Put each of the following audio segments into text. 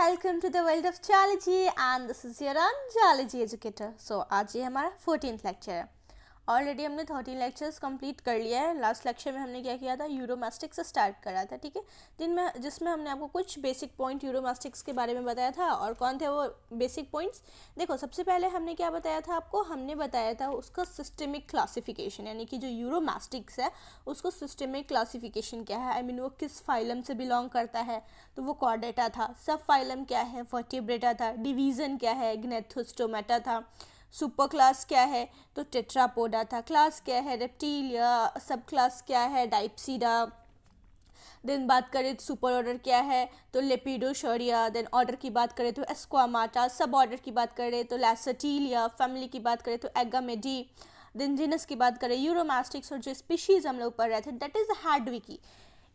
welcome to the world of geology and this is your own geology educator. So आज ये हमारा 14th lecture है. Already हमने 13 lectures complete कर लिया है. लास्ट लेक्चर में हमने क्या किया था, यूरोमैस्टिक्स से स्टार्ट करा था, ठीक है, जिसमें हमने आपको कुछ बेसिक पॉइंट यूरोमैस्टिक्स के बारे में बताया था. और कौन थे वो बेसिक पॉइंट्स? देखो, सबसे पहले हमने क्या बताया था आपको, हमने बताया था उसका सिस्टमिक क्लासिफिकेशन, यानी कि जो यूरोमैस्टिक्स है उसको सिस्टमिक क्लासिफिकेशन क्या है, आई मीन वो किस फाइलम से बिलोंग करता है. तो वो कॉर्डेटा था. सब फाइलम क्या है, वर्टिब्रेटा था. डिवीज़न क्या है, ग्नेथोस्टोमेटा था. सुपर क्लास क्या है, तो टेट्रापोडा था. क्लास क्या है, रेप्टिलिया. सब क्लास क्या है, डाइप्सीडा. देन बात करें तो सुपर ऑर्डर क्या है, तो लेपिडोशोरिया. देन ऑर्डर की बात करें तो एस्क्वामाटा. सब ऑर्डर की बात करें तो लैसटिलिया. फैमिली की बात करें तो एगामेडी. देन जीनस की बात करें यूरोमैस्टिक्स, और जो स्पीशीज़ हम लोग पढ़ रहे थे दैट इज़ हैडविकी.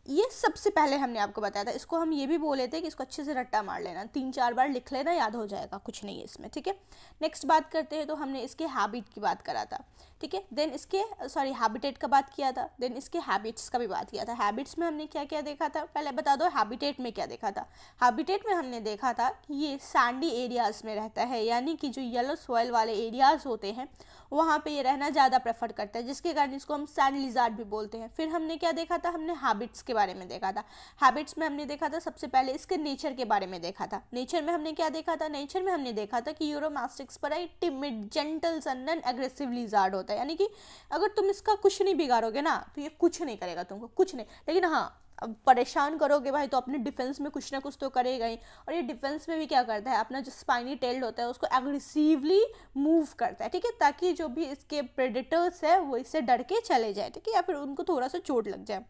ये सबसे पहले हमने आपको बताया था. इसको हम ये भी बोले थे कि इसको अच्छे से रट्टा मार लेना, 3-4 बार लिख लेना, याद हो जाएगा, कुछ नहीं है इसमें, ठीक है. नेक्स्ट बात करते हैं तो हमने इसके हैबिट की बात करा था, ठीक है. देन इसके हैबिटेट का बात किया था. देन इसके हैबिट्स का भी बात किया था. हैबिट्स में हमने क्या क्या देखा था, पहले बता दो हैबिटेट में क्या देखा था. हैबिटेट में हमने देखा था कि ये सैंडी एरियाज़ में रहता है, यानी कि जो येलो सॉइल वाले एरियाज़ होते हैं वहाँ पे ये रहना ज़्यादा प्रेफर करता है, जिसके कारण इसको हम सैंड लिजार्ड भी बोलते हैं. फिर हमने क्या देखा था, हमने हैबिट्स के बारे में देखा था. हैबिट्स में हमने देखा था सबसे पहले इसके नेचर के बारे में देखा था. नेचर में हमने क्या देखा था, नेचर में हमने देखा था कि यूरोमैस्टिक्स पर एक timid, gentle, non aggressive lizard होता है, यानी कि अगर तुम इसका कुछ नहीं बिगाड़ोगे ना तो ये कुछ नहीं करेगा तुमको, कुछ नहीं. लेकिन हाँ, अब परेशान करोगे भाई तो अपने डिफेंस में कुछ ना कुछ तो करेगा ही. और ये डिफेंस में भी क्या करता है, अपना जो स्पाइनी टेल्ड होता है उसको एग्रेसिवली मूव करता है, ठीक है, ताकि जो भी इसके प्रेडेटर्स है वो इससे डर के चले जाए, ठीक है, या फिर उनको थोड़ा सा चोट लग जाए.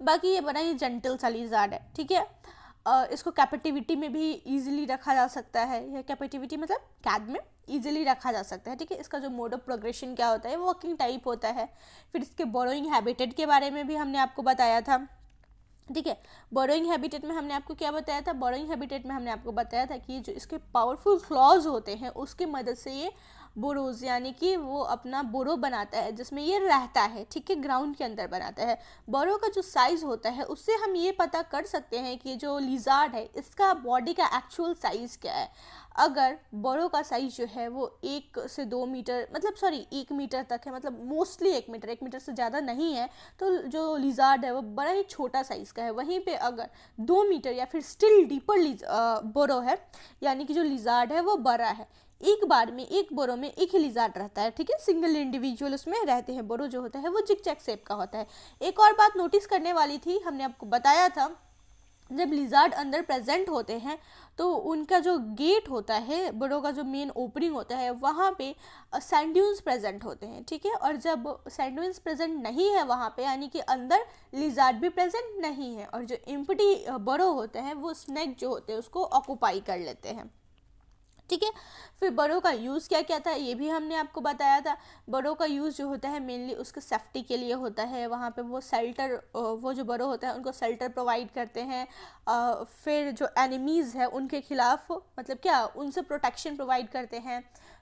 बाकी ये बड़ा ही जेंटल सा लिजार्ड है, ठीक है. इसको कैपेटिविटी में भी ईजिली रखा जा सकता है. यह कैपेटिविटी मतलब कैद में ईजिली रखा जा सकता है, ठीक है. इसका जो मोड ऑफ प्रोग्रेशन क्या होता है, वॉकिंग टाइप होता है. फिर इसके बोरोइंग हैबिटेट के बारे में भी हमने आपको बताया था, ठीक है. बोरोइंग हैबिटेट में हमने आपको क्या बताया था, बोरोइंग हैबिटेट में हमने आपको बताया था कि जो इसके पावरफुल क्लॉज होते हैं उसकी मदद से ये बोरोज, यानी कि वो अपना बोरो बनाता है जिसमें ये रहता है, ठीक है, ग्राउंड के अंदर बनाता है. बोरो का जो साइज़ होता है उससे हम ये पता कर सकते हैं कि जो लिजार्ड है इसका बॉडी का एक्चुअल साइज़ क्या है. अगर बोरो का साइज़ जो है वो 1 से 2 मीटर, मतलब 1 मीटर तक है, मतलब मोस्टली 1 मीटर से ज़्यादा नहीं है, तो जो लिजार्ड है वो बड़ा ही छोटा साइज़ का है. वहीं पे अगर 2 मीटर या फिर स्टिल डीपर बोरो है, यानी कि जो लिजार्ड है वो बड़ा है. एक बार में एक बोरो में एक ही लिजार्ड रहता है, ठीक है, सिंगल इंडिविजुअल उसमें रहते हैं. बोरो जो होता है वो जिग जैग शेप का होता है. एक और बात नोटिस करने वाली थी, हमने आपको बताया था जब लिजार्ड अंदर प्रेजेंट होते हैं तो उनका जो गेट होता है, बोरो का जो मेन ओपनिंग होता है, वहाँ पे सैंड ड्यून्स प्रेजेंट होते हैं, ठीक है. और जब सैंड ड्यून्स प्रेजेंट नहीं है वहाँ पे, यानी कि अंदर लिजार्ड भी प्रेजेंट नहीं है, और जो एम्प्टी बोरो होते हैं वो स्नेक जो होते हैं उसको ऑक्यूपाई कर लेते हैं, ठीक है. फिर बोरो का यूज़ क्या क्या था ये भी हमने आपको बताया था. बोरो का यूज़ जो होता है मेनली उसके सेफ्टी के लिए होता है. वहाँ पे वो शेल्टर, वो जो बोरो होता है उनको शेल्टर प्रोवाइड करते हैं. फिर जो एनिमीज़ है उनके खिलाफ, मतलब क्या, उनसे प्रोटेक्शन प्रोवाइड करते हैं.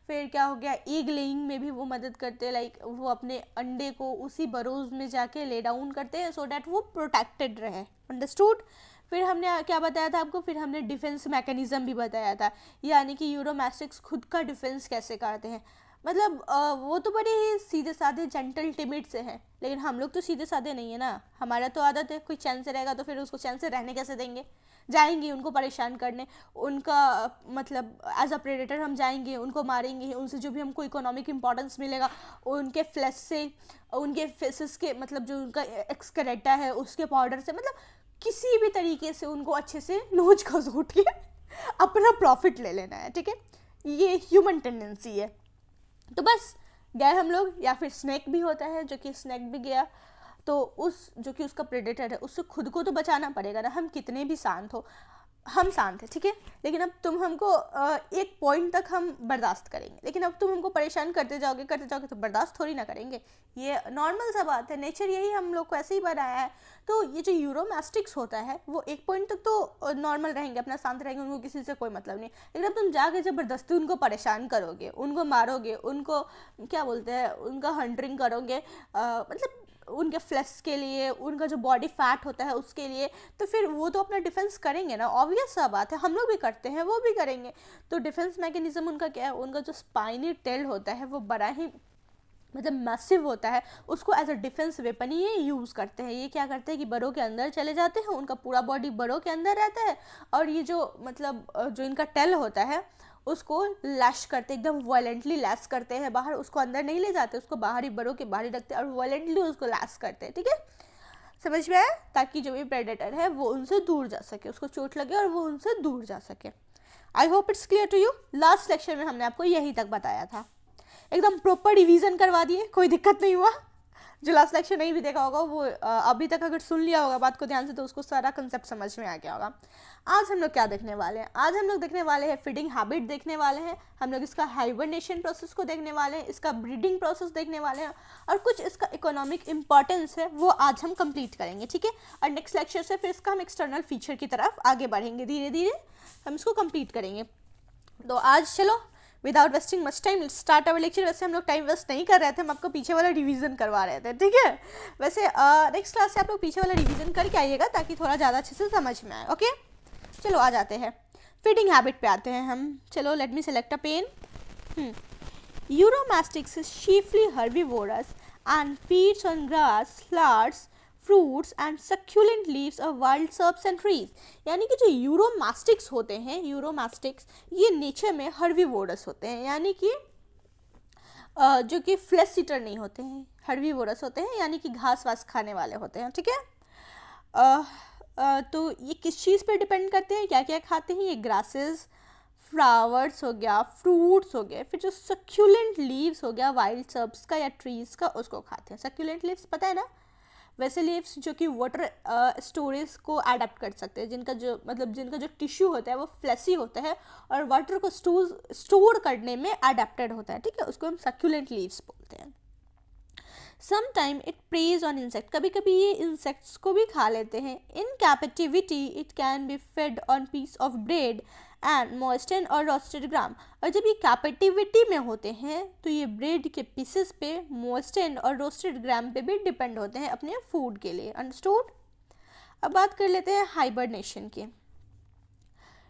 फिर क्या हो गया, एग लेइंग में भी वो मदद करते हैं, लाइक वो अपने अंडे को उसी बरोज में जाके ले डाउन करते हैं सो डैट वो प्रोटेक्टेड रहे. अंडरस्टूड. फिर हमने क्या बताया था आपको, फिर हमने डिफेंस मैकेनिज्म भी बताया था, यानी कि यूरोमैस्टिक्स खुद का डिफेंस कैसे करते हैं. मतलब वो तो बड़े ही सीधे साधे जेंटल टिमिड से हैं, लेकिन हम लोग तो सीधे साधे नहीं है ना. हमारा तो आदत है कोई चैन से रहेगा तो फिर उसको चैन से रहने कैसे देंगे, जाएंगे उनको परेशान करने, उनका मतलब एज अ प्रेडेटर हम जाएंगे, उनको मारेंगे, उनसे जो भी हमको इकोनॉमिक इंपॉर्टेंस मिलेगा उनके फ्लैश से, उनके फेसेस के, मतलब जो उनका एक्सक्रेटा है उसके पाउडर से, मतलब किसी भी तरीके से उनको अच्छे से नोच खसोट के अपना प्रॉफिट ले लेना है, ठीक है. ये ह्यूमन टेंडेंसी है. तो बस गए हम लोग, या फिर स्नेक भी होता है, जो कि स्नेक भी गया तो उस जो कि उसका प्रेडेटर है उससे खुद को तो बचाना पड़ेगा ना. हम कितने भी शांत हो, हम शांत हैं, ठीक है, लेकिन अब तुम हमको एक पॉइंट तक हम बर्दाश्त करेंगे, लेकिन अब तुम हमको परेशान करते जाओगे तो बर्दाश्त थोड़ी ना करेंगे. ये नॉर्मल सा बात है, नेचर यही हम लोग को ऐसे ही बनाया है. तो ये जो यूरोमैस्टिक्स होता है वो एक पॉइंट तक तो नॉर्मल रहेंगे, अपना शांत रहेंगे, उनको किसी से कोई मतलब नहीं. लेकिन अब तुम जाके ज़बरदस्ती उनको परेशान करोगे, उनको मारोगे, उनको क्या बोलते हैं, उनका हंटरिंग करोगे, मतलब उनके फ्लैश के लिए, उनका जो बॉडी फैट होता है उसके लिए, तो फिर वो तो अपना डिफेंस करेंगे ना, ऑब्वियस सा बात है, हम लोग भी करते हैं, वो भी करेंगे। तो डिफेंस मैकेनिज्म उनका क्या है, उनका जो स्पाइनी टेल होता है वो बड़ा ही मतलब मैसिव होता है, उसको एज अ डिफेंस वेपन ही ये यूज़ करते हैं। ये क्या करते हैं कि बरों के अंदर चले जाते हैं, उनका पूरा बॉडी बरों के अंदर रहता है, और ये जो मतलब जो इनका टेल होता है उसको लैश करते, एकदम वायलेंटली लैश करते हैं बाहर, उसको अंदर नहीं ले जाते, उसको बाहर ही बरों के बाहर ही रखते हैं और वायलेंटली उसको लैश करते हैं। ठीक है, समझ में आया? ताकि जो भी प्रेडेटर है वो उनसे दूर जा सके, उसको चोट लगे और वो उनसे दूर जा सके। I hope it's clear to you. Last lecture में हमने आपको यही तक बताया था, एकदम प्रॉपर रिवीजन करवा दिए, कोई दिक्कत नहीं हुआ। जो लास्ट लेक्चर नहीं भी देखा होगा वो अभी तक अगर सुन लिया होगा बात को ध्यान से तो उसको सारा कंसेप्ट समझ में आ गया होगा। आज हम लोग क्या देखने वाले हैं? आज हम लोग देखने वाले हैं फीडिंग हैबिट देखने वाले हैं, हम लोग इसका हाइबरनेशन प्रोसेस को देखने वाले हैं, इसका ब्रीडिंग प्रोसेस देखने वाले हैं, और कुछ इसका इकोनॉमिक इंपॉर्टेंस है वो आज हम कंप्लीट करेंगे। ठीक है, और नेक्स्ट लेक्चर से फिर इसका हम एक्सटर्नल फीचर की तरफ आगे बढ़ेंगे, धीरे धीरे हम इसको कंप्लीट करेंगे। तो आज चलो without wasting much time start our lecture. वैसे हम लोग टाइम वेस्ट नहीं कर रहे थे, हम आपको पीछे वाला रिवीजन करवा रहे थे। ठीक है, वैसे नेक्स्ट क्लास से आप लोग पीछे वाला रिवीजन करके आइएगा ताकि थोड़ा ज़्यादा अच्छे से समझ में आए। ओके, चलो आ जाते हैं फीडिंग हैबिट पे आते हैं हम। चलो let me select a pen. Uromastix is chiefly herbivorous and feeds on grass, flowers, fruits and succulent leaves of wild shrubs and trees. यानी कि जो यूरोमास्टिक्स होते हैं, यूरोमास्टिक्स ये नेचर में हर्बीवोरस होते हैं, यानी कि जो कि फ्लेश ईटर नहीं होते हैं, हर्बीवोरस होते हैं, यानी कि घास वास खाने वाले होते हैं। ठीक है, तो ये किस चीज़ पर डिपेंड करते हैं, क्या क्या खाते हैं? ये ग्रासेस, फ्लावर्स हो गया, फ्रूट्स हो गए, फिर जो सक्यूलेंट लीव्स हो गया वाइल्ड सर्ब्स का या ट्रीज का, उसको खाते हैं। सक्यूलेंट लीव्स पता है ना, वैसे लीव्स जो कि वाटर स्टोरेज को अडेप्ट कर सकते हैं, जिनका जो टिश्यू होता है वो फ्लैसी होता है और वाटर को स्टोर करने में अडेप्टेड होता है। ठीक है, उसको हम सक्यूलेंट लीव्स बोलते हैं। Sometime it preys on insect, कभी कभी ये इंसेक्ट्स को भी खा लेते हैं। In captivity it can be fed on piece of bread and moisten or roasted ग्राम। और जब ये कैपेटिविटी में होते हैं तो ये ब्रेड के पीसेस पे, मोइस्टेन और रोस्टेड ग्राम पे भी डिपेंड होते हैं अपने फूड के लिए। अंडरस्टूड? अब बात कर लेते हैं हाइबरनेशन की।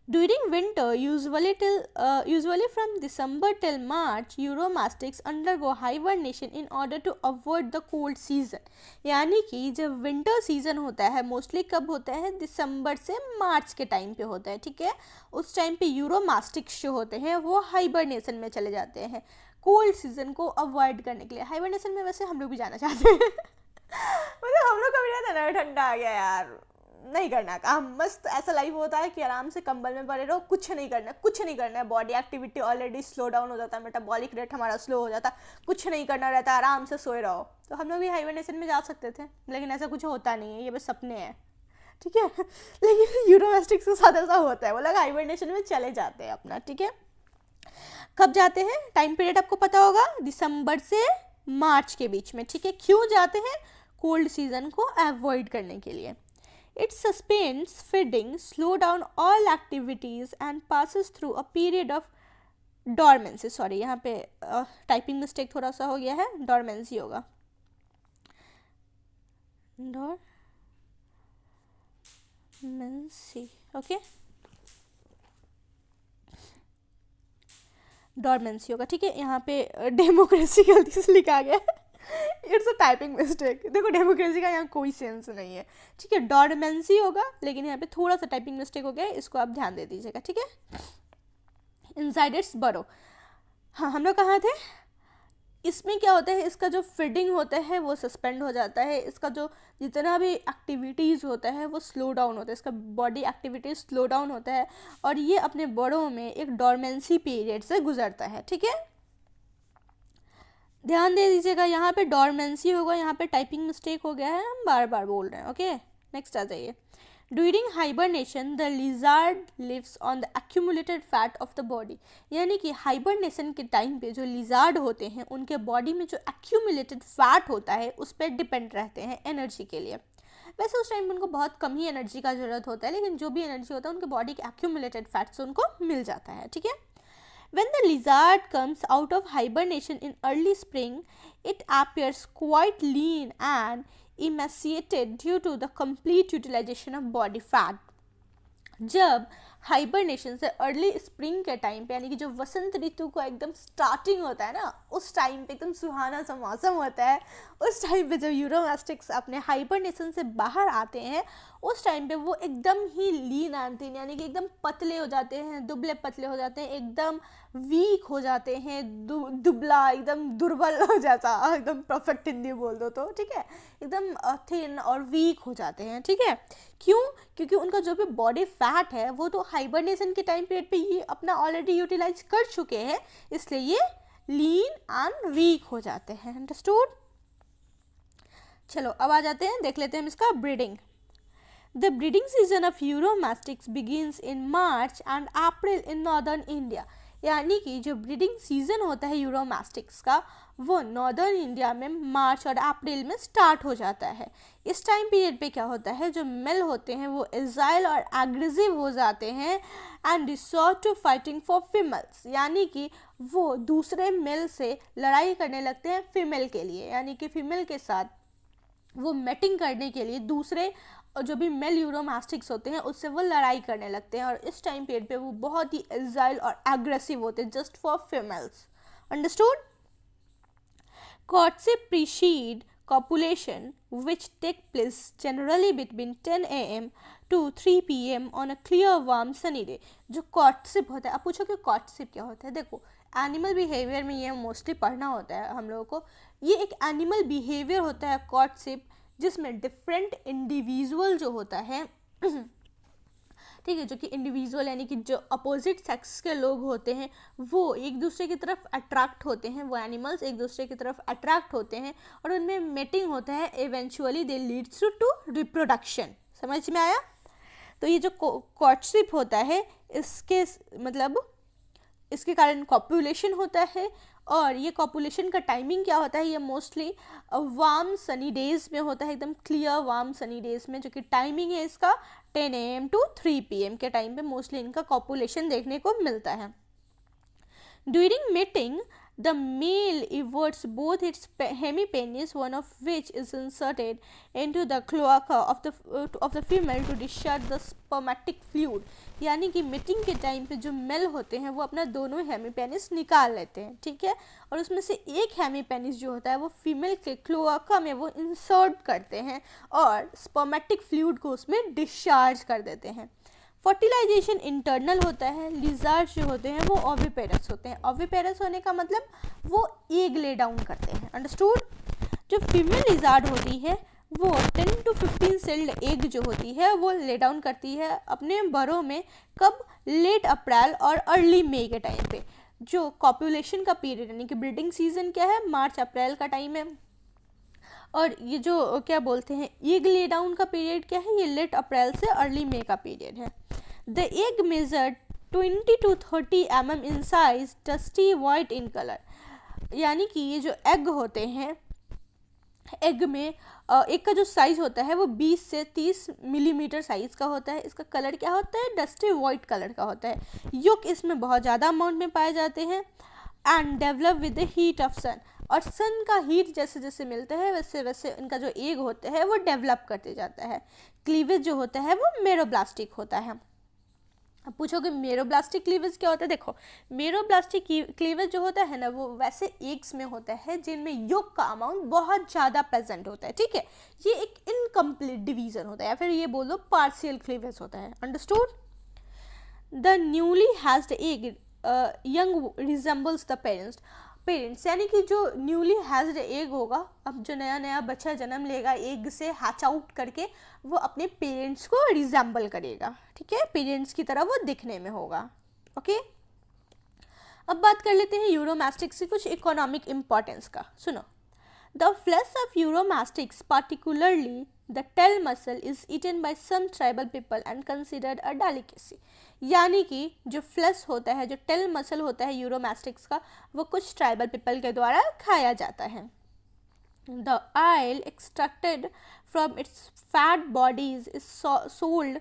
During winter, usually from December till March, Euromastics undergo hibernation in order to avoid the cold season. यानी कि जब विंटर सीजन होता है, मोस्टली कब होता है? दिसंबर से मार्च के टाइम पे होता है। ठीक है, उस टाइम पे यूरोमास्टिक्स जो होते हैं वो हाइबरनेशन में चले जाते हैं कोल्ड सीजन को अवॉइड करने के लिए। हाइबरनेशन में वैसे हम लोग भी जाना चाहते हैं मतलब हम लोग कभी रहता है ना, ठंडा आ गया यार, नहीं करना काम, मस्त ऐसा लाइफ होता है कि आराम से कंबल में पड़े रहो, कुछ नहीं करना है, body activity already slow down हो जाता है, मेटाबॉलिक रेट हमारा स्लो हो जाता है, कुछ नहीं करना रहता है, आराम से सोए रहो। तो हम लोग भी हाइबरनेशन में जा सकते थे, लेकिन ऐसा कुछ होता नहीं है, ये बस सपने हैं। ठीक है लेकिन यूरोमास्टिक्स के साथ ऐसा होता है, वो लोग हाइबरनेशन में चले जाते हैं अपना। ठीक है, कब जाते हैं? टाइम पीरियड आपको पता होगा, दिसंबर से मार्च के बीच में। ठीक है, क्यों जाते हैं? कोल्ड सीजन को अवॉइड करने के लिए। It suspends feeding, slow down all activities and passes through a period of dormancy. Sorry, यहाँ पे टाइपिंग मिस्टेक थोड़ा सा हो गया है, dormancy होगा, dormancy, okay? dormancy होगा। ठीक है, यहाँ पे डेमोक्रेसी गलती से लिखा गया है, इट्स अ टाइपिंग मिस्टेक। देखो डेमोक्रेसी का यहाँ कोई सेंस नहीं है। ठीक है, डॉर्मेंसी होगा, लेकिन यहाँ पे थोड़ा सा टाइपिंग मिस्टेक हो गया है, इसको आप ध्यान दे दीजिएगा। ठीक है, इनसाइड इट्स बरो। हाँ, हम लोग कहाँ थे? इसमें क्या होता है, इसका जो फीडिंग होता है वो सस्पेंड हो जाता है, इसका जो जितना भी एक्टिविटीज़ होता है वो स्लो डाउन होता है, इसका बॉडी एक्टिविटीज स्लो डाउन होता है, और ये अपने बड़ों में एक डॉर्मेंसी पीरियड से गुजरता है। ठीक है, ध्यान दे दीजिएगा, यहाँ पे डॉर्मेंसी होगा, यहाँ पे टाइपिंग मिस्टेक हो गया है, हम बार बार बोल रहे हैं। ओके, नेक्स्ट आ जाइए। During hibernation the lizard lives on the accumulated fat of the body. यानी कि हाइबरनेशन के टाइम पे जो लिजार्ड होते हैं उनके बॉडी में जो एक्यूमुलेटेड फैट होता है उस पर डिपेंड रहते हैं एनर्जी के लिए। वैसे उस टाइम उनको बहुत कम ही एनर्जी का ज़रूरत होता है, लेकिन जो भी एनर्जी होता है उनके बॉडी के एक्यूमुलेटेड फैट से उनको मिल जाता है। ठीक है, When the lizard comes out of hibernation in early spring, it appears quite lean and emaciated due to the complete utilization of body fat. जब हाइबरनेशन से अर्ली स्प्रिंग के टाइम पे, यानी कि जो वसंत ऋतु को एकदम स्टार्टिंग होता है ना, उस टाइम पे एकदम सुहाना सा मौसम होता है, उस टाइम पे जब यूरोमास्टिक्स अपने हाइबरनेशन से बाहर आते हैं, उस टाइम पे वो एकदम ही लीन आते हैं, यानी कि एकदम पतले हो जाते हैं, दुबले पतले हो जाते हैं, एकदम वीक हो जाते हैं, दुबला, एकदम दुर्बल हो जाता, एकदम परफेक्ट हिंदी बोल दो तो ठीक है, एकदम थिन और वीक हो जाते हैं, ठीक है। क्यों? क्योंकि उनका जो भी बॉडी फैट है वो तो हाइबरनेशन के टाइम पीरियड पे ये अपना ऑलरेडी यूटिलाइज कर चुके हैं, इसलिए ये लीन एंड वीक हो जाते हैं। अंडरस्टूड? चलो अब आ जाते हैं, देख लेते हैं हम इसका breeding. The breeding season of Uromastyx begins in March and April in northern India. यानी कि जो ब्रीडिंग सीजन होता है यूरोमास्टिक्स का वो नॉर्दर्न इंडिया में मार्च और अप्रैल में स्टार्ट हो जाता है। इस टाइम पीरियड पे क्या होता है, जो मेल होते हैं वो एजाइल और एग्रेसिव हो जाते हैं and resort to fighting for females, यानी कि वो दूसरे मेल से लड़ाई करने लगते हैं फीमेल के लिए, यानी कि फीमेल के साथ वो मेटिंग करने के लिए दूसरे जो भी मेल यूरोमास्टिक्स होते हैं उससे वो लड़ाई करने लगते हैं, और इस टाइम पीरियड पे वो बहुत ही एजाइल और एग्रेसिव होते हैं just for females. Understood? Courtship precede copulation, which take place generally between 10 a.m. to 3 p.m. on a clear warm sunny day. जो courtship होता है, अब पूछो कि courtship क्या होता है। देखो, एनिमल बिहेवियर में ये मोस्टली पढ़ना होता है हम लोगों को। ये एक एनिमल बिहेवियर होता है courtship, जिसमें डिफरेंट इंडिविजुअल जो होता है ठीक है, जो कि इंडिविजुअल यानी कि जो अपोजिट सेक्स के लोग होते हैं वो एक दूसरे की तरफ अट्रैक्ट होते हैं, वो एनिमल्स एक दूसरे की तरफ अट्रैक्ट होते हैं और उनमें मेटिंग होता है, eventually they leads to reproduction. समझ में आया? तो ये जो कॉर्टशिप होता है इसके मतलब इसके कारण कॉपुलेशन होता है, और ये कॉपुलेशन का टाइमिंग क्या होता है, ये मोस्टली वार्म सनी डेज में होता है, एकदम क्लियर वार्म सनी डेज में, जो कि टाइमिंग है इसका 10 AM to 3 PM के टाइम पे मोस्टली इनका कॉपुलेशन देखने को मिलता है। During mating the male everts both its hemipenis, one of which is inserted into the cloaca of the female to discharge the spermatic fluid. यानी कि मीटिंग के टाइम पे जो मेल होते हैं वो अपना दोनों हेमीपेनिस निकाल लेते हैं, ठीक है, और उसमें से एक हेमीपेनिस जो होता है वो फीमेल के क्लोआका में वो इंसर्ट करते हैं और स्पर्मेटिक फ्लूइड को उसमें डिस्चार्ज कर देते हैं। फर्टिलाइजेशन इंटरनल होता है। लिजार्ड जो होते हैं वो ओविपेरस होते हैं। ओविपेरस होने का मतलब वो एग ले डाउन करते हैं। अंडरस्टूड? जो फीमेल लिजार्ड होती है वो 10 to 15 सेल्ड एग जो होती है वो ले डाउन करती है अपने बरों में। कब? लेट अप्रैल और अर्ली मई के टाइम पे। जो कॉपुलेशन का पीरियड यानी कि ब्रीडिंग सीजन क्या है, मार्च अप्रैल का टाइम है, और ये जो क्या बोलते हैं एग ले डाउन का पीरियड क्या है, ये लेट अप्रैल से अर्ली मई का पीरियड है। The egg measure 20 to 30 mm in size, dusty white in colour. यानी कि ये जो एग होते हैं, एग में एक का जो साइज होता है वो 20 से 30 मिलीमीटर साइज का होता है। इसका कलर क्या होता है? डस्टी वाइट कलर का होता है। युक इसमें बहुत ज़्यादा अमाउंट में पाए जाते हैं and develop with the heat of sun. और सन का हीट जैसे जैसे मिलता है वैसे वैसे इनका जो एग होता है वो डेवलप करते जाता है। क्लीवेज जो होता है वो मेरोब्लास्टिक होता है। अब पूछोगे मेरोब्लास्टिक क्लीवेज क्या होता है? देखो, मेरोब्लास्टिक क्लीवेज जो होता है ना वो वैसे एग्स में होता है जिनमें योग का अमाउंट बहुत ज़्यादा प्रेजेंट होता है, ठीक है। ये एक इनकम्प्लीट डिवीजन होता है या फिर ये बोलो पार्शियल क्लीवेज होता है। Understood? The newly has the egg young resembles the parents, यानी कि जो न्यूली हैज्ड एग होगा, अब जो नया नया बच्चा जन्म लेगा एग से हैच आउट करके, वो अपने पेरेंट्स को रिजेंबल करेगा, ठीक है, पेरेंट्स की तरह वो दिखने में होगा। ओके, अब बात कर लेते हैं यूरोमास्टिक्स की कुछ इकोनॉमिक इंपॉर्टेंस का। सुनो, the flesh of Uromastix particularly the tail muscle is eaten by some tribal people and considered a delicacy. यानी कि जो फ्लेश होता है, जो टेल मसल होता है यूरोमास्टिक्स का, वो कुछ ट्राइबल पीपल के द्वारा खाया जाता है। The oil extracted from its fat bodies is sold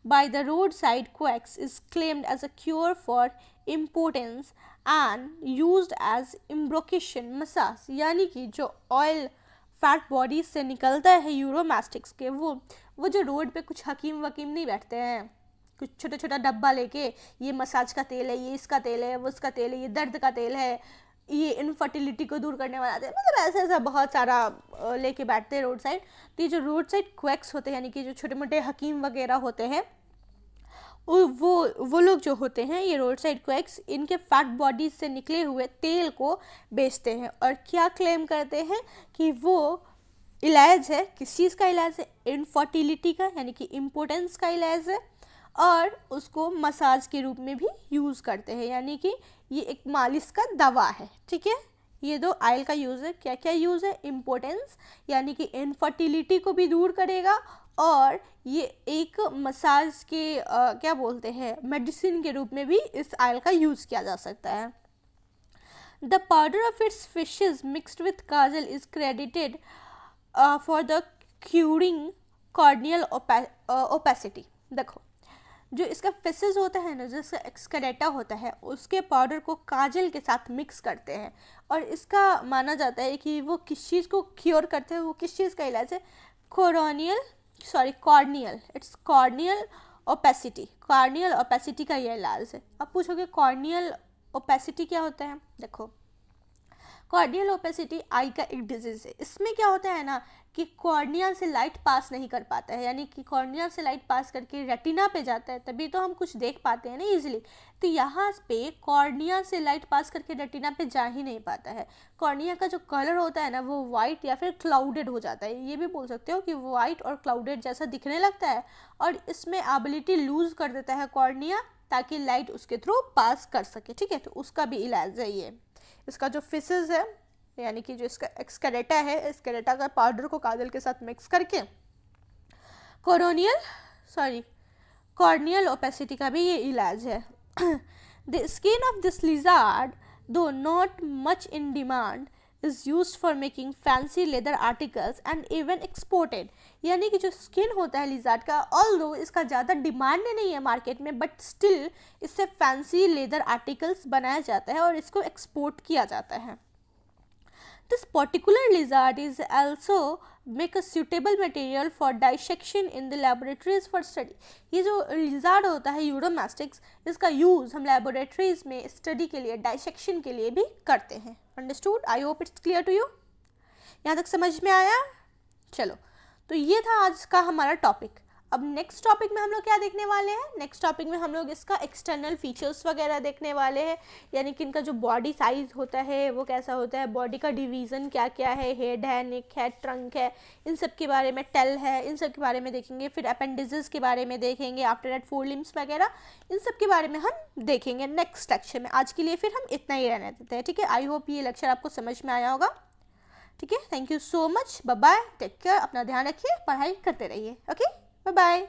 by the roadside quacks is claimed as a cure for impotence and used as embrocation massage। यानी कि जो ऑयल फैट बॉडी से निकलता है यूरोमैस्टिक्स के, वो जो रोड पे कुछ हकीम वकीम नहीं बैठते हैं कुछ छोटा छोटा डब्बा लेके, ये मसाज का तेल है, ये इसका तेल है, वो उसका तेल है, ये दर्द का तेल है, ये इनफर्टिलिटी को दूर करने वाला तेल, मतलब ऐसा ऐसा बहुत सारा लेके बैठते हैं रोड साइड। तो ये जो रोड साइड क्वैक्स होते हैं यानी कि जो छोटे मोटे हकीम वगैरह होते हैं, वो लोग जो होते हैं ये रोड साइड क्वैक्स, इनके फैट बॉडीज से निकले हुए तेल को बेचते हैं और क्या क्लेम करते हैं कि वो इलाज है। किस चीज़ का इलाज है? इनफर्टिलिटी का, यानी कि इम्पोर्टेंस का इलाज है, और उसको मसाज के रूप में भी यूज़ करते हैं, यानी कि ये एक मालिश का दवा है। ठीक है, ये दो आयल का यूज़ है। क्या क्या यूज़ है? इम्पोर्टेंस यानी कि इनफर्टिलिटी को भी दूर करेगा, और ये एक मसाज के क्या बोलते हैं, मेडिसिन के रूप में भी इस आयल का यूज़ किया जा सकता है। The powder of its fishes mixed with Kajal is credited for the curing corneal opacity. देखो, जो इसका फिशेज होता है ना, जो इसका एक्सक्रेटा होता है, उसके पाउडर को काजल के साथ मिक्स करते हैं, और इसका माना जाता है कि वो किस चीज़ को क्योर करते हैं, वो किस चीज़ का इलाज है? Corneal, it's corneal opacity. Corneal opacity का ये इलाज है। अब पूछोगे कॉर्नियल ओपेसिटी क्या होता है? देखो, कॉर्नियल ओपेसिटी आई का एक डिजीज़ है। इसमें क्या होता है ना कि कॉर्निया से लाइट पास नहीं कर पाता है, यानी कि कॉर्निया से लाइट पास करके रेटिना पे जाता है, तभी तो हम कुछ देख पाते हैं ना इजीली। तो यहाँ पे कॉर्निया से लाइट पास करके रेटिना पे जा ही नहीं पाता है। कॉर्निया का जो कलर होता है ना, वो वाइट या फिर क्लाउडेड हो जाता है। ये भी बोल सकते हो कि वो वाइट और क्लाउडेड जैसा दिखने लगता है, और इसमें एबिलिटी लूज कर देता है कॉर्निया, ताकि लाइट उसके थ्रू पास कर सके। ठीक है, तो उसका भी इलाज है ये। इसका जो फिशेज है, यानी कि जो इसका एक्सक्रेटा है, एक्सक्रेटा का पाउडर को काजल के साथ मिक्स करके कॉर्नियल ओपेसिटी का भी ये इलाज है। The skin of this lizard, though not much in demand, is use for making fancy leather articles and even exported. यानी कि जो स्किन होता है लिजार्ड का, ऑल्दो इसका ज़्यादा डिमांड नहीं है मार्केट में, बट स्टिल इससे फैंसी लेदर आर्टिकल्स बनाया जाता है और इसको एक्सपोर्ट किया जाता है। This particular lizard is also make a suitable material for dissection in the laboratories for study। ये जो lizard होता है यूरोमैस्टिक्स, इसका यूज़ हम laboratories में स्टडी के लिए, डाइसेक्शन के लिए भी करते हैं। Understood? I hope it's clear to you. यहाँ तक समझ में आया? चलो, तो ये था आज का हमारा टॉपिक। अब नेक्स्ट टॉपिक में हम लोग क्या देखने वाले हैं? नेक्स्ट टॉपिक में हम लोग इसका एक्सटर्नल फीचर्स वगैरह देखने वाले हैं, यानी कि इनका जो बॉडी साइज होता है वो कैसा होता है, बॉडी का डिवीज़न क्या क्या है, हेड है, नेक है, ट्रंक है, इन सब के बारे में, टेल है, इन सब के बारे में देखेंगे। फिर अपेंडिसेस के बारे में देखेंगे, आफ्टर दैट फोर लिम्स वगैरह, इन सब के बारे में हम देखेंगे नेक्स्ट लेक्चर में। आज के लिए फिर हम इतना ही रहने देते हैं। ठीक है, आई होप ये लेक्चर आपको समझ में आया होगा। ठीक है, thank you so much, bye bye, take care, अपना ध्यान रखिए, पढ़ाई करते रहिए। Okay, bye bye.